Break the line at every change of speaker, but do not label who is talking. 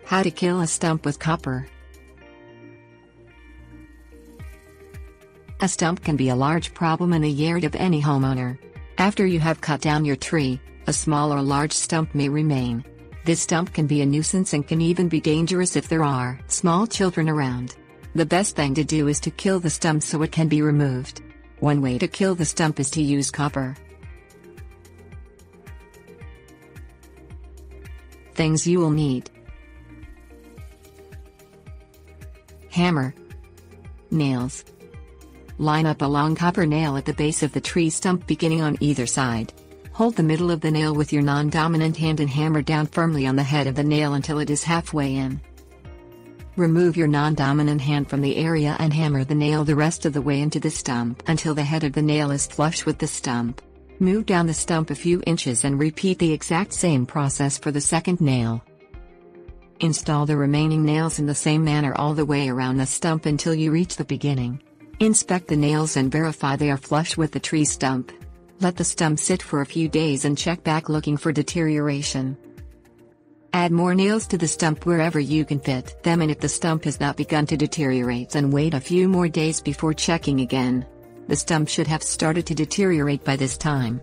How to kill a stump with copper. A stump can be a large problem in the yard of any homeowner. After you have cut down your tree, a small or large stump may remain. This stump can be a nuisance and can even be dangerous if there are small children around. The best thing to do is to kill the stump so it can be removed. One way to kill the stump is to use copper. Things you will need: hammer, nails. Line up a long copper nail at the base of the tree stump beginning on either side. Hold the middle of the nail with your non-dominant hand and hammer down firmly on the head of the nail until it is halfway in. Remove your non-dominant hand from the area and hammer the nail the rest of the way into the stump until the head of the nail is flush with the stump. Move down the stump a few inches and repeat the exact same process for the second nail. Install the remaining nails in the same manner all the way around the stump until you reach the beginning. Inspect the nails and verify they are flush with the tree stump. Let the stump sit for a few days and check back looking for deterioration. Add more nails to the stump wherever you can fit them, and if the stump has not begun to deteriorate, then wait a few more days before checking again. The stump should have started to deteriorate by this time.